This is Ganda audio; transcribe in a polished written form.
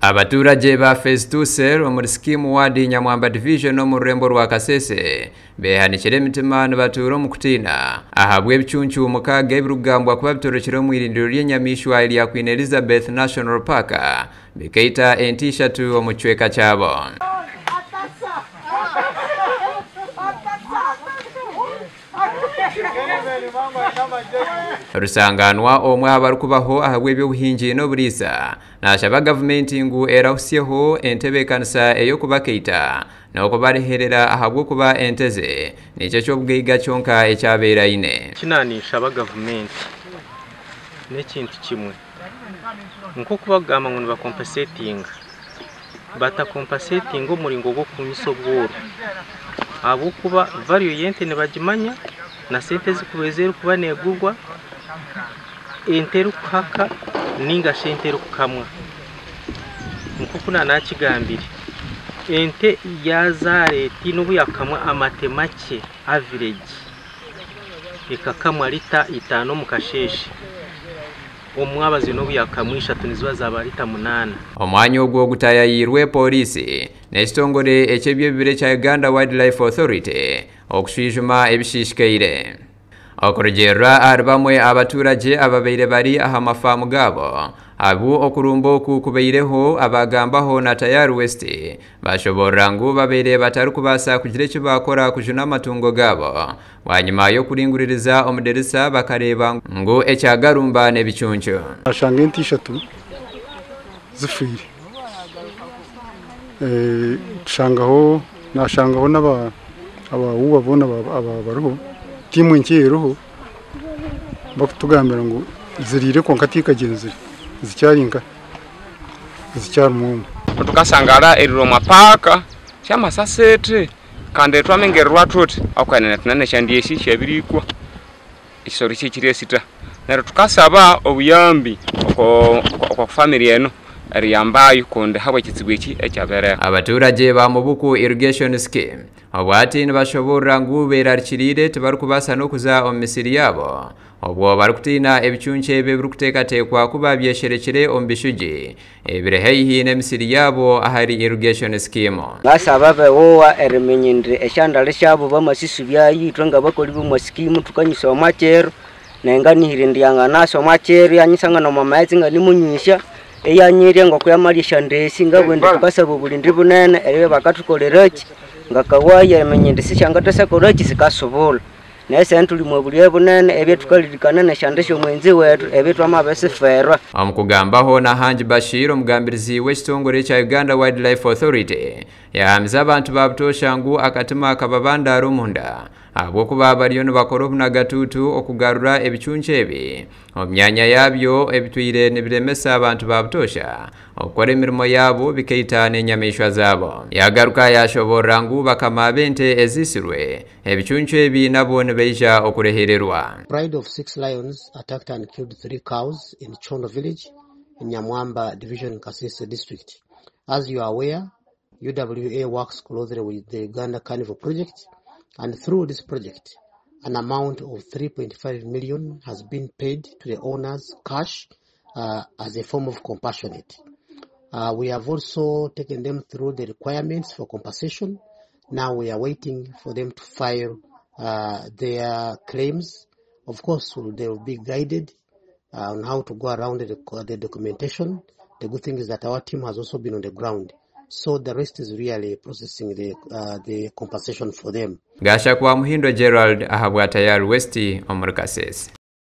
Abaturage ba Festusel omuri skimu wadi Nyamwamba division no mu Rurembo rwa Kasese behanikire emitima nibatura mu kutina ahabwe ebichunchu mukage birugambwa kuba bitorokire mu irindiro ry'enyamishwa ya Queen Elizabeth National Park bikaita entishatu omuchweka cyabo. Rusanganwa omwe abarukubaho ahabwe by'ubuhingi no burisa nashaba government ngu erahusyeho entebe kanisa eyo kubakeita no kubariherera ahabwo kuba enteze nicyo cyo bwiga cyonka ecyabera ine kinanisha aba government n'ekintu kimwe nko kubagama ngo ba compensating bata compensating umuringo go kumiso bworo abo kuba value yente ne bagimanya na sente zikubezeru kuba negurwa enteru kaka ninga shenteru kamwa nko kuna nakigambiri ente yazare tino yakamwa amatemake average ikakamwa lita 5 mukasheshi omwabazi no byakamwisha tunizwa zabarita 8 omwanyo ogwo gutayayirwe polisi n'ekitongole ekyebyo bibire kya Uganda Wildlife Authority okuswijuma ebishishikaire okurugera arbamwe abaturage ababeire bari aha mafamu gabo abu okurumbo kubeireho abagambaho na Tayari West bashobora ngo babeire batari kubasa kugira icyo bakora kujuna amatungo gabo wanyuma yo kuringuririza omuderisa bakareba ngo ecyagarumba nebichuncho ashanga entishatu zifire nashangaho n'aba ubabona abaruho timu nkiyeruho bakutugambira ngo zirire konkatika genzire zicyaringa zicyarumwe tukasangara eriro mapaka cyama sasete kandi twamengerwa tuti akwanene tunane shandieshi cyabirikwa isori kikire sita nero tukasaba obuyambi kwa family eno riyambaye konde habo kitsigweki ecyabere abaturage ba mubuku irrigation scheme obwati nibashobora ngubera rikirire tibarukubasa no kuza omisiri yabo obwo barukutina ebichunche bebirukutekatekwa kuba byesherekere ombishuji ebirehehi n'emisiri yabo ahari irrigation scheme basaba bewowa eremenyindire eshandale shabo bamasisi byayitwa nga bakoli mu scheme tukanyisa omachero nenga nihirindiyanga naso omachero yanyisanga no mamazi nga nimunyisha eyanyire ngo kuyamalisha ndesi nga bwende tukasaba obulindi bunene ebe bakatukoleraki nga kawaye emenyinde sishangata koraki sikasobola nese ntuli mu buliye bunene ebe tukalirikana na shandesho mwenzi wetu ebe twamabese ferwa amukugambaho na Hanji Bashir omugambirizi w'ekitongole kya Uganda Wildlife Authority yahamiza abantu babutosha ngu akatima akababanda rumunda abo kuba bariyo nibakora obunagatutu okugarura ebichunche ebi omyanya yabyo ebitwire nibiremesa abantu babutosha okora emirimo yabo bikaita n'enyamishwa zabo yagaruka yashobora ngu bakama bente ezisirwe ebichunche ebi nabo nibeija okurehererwa. Pride of 6 lions attacked and killed 3 cows in Chondo village in Nyamwamba division, Kasese district. As you are aware, UWA works closely with the Uganda Carnival project, and through this project an amount of 3.5 million has been paid to the owners cash as a form of compassionate. We have also taken them through the requirements for compensation. Now we are waiting for them to file their claims. Of course, they will be guided on how to go around the documentation. The good thing is that our team has also been on the ground, so the rest is really processing the compensation for them. Gasha kwa Muhindo Gerald ahabwa Tayari West omuri Kasese.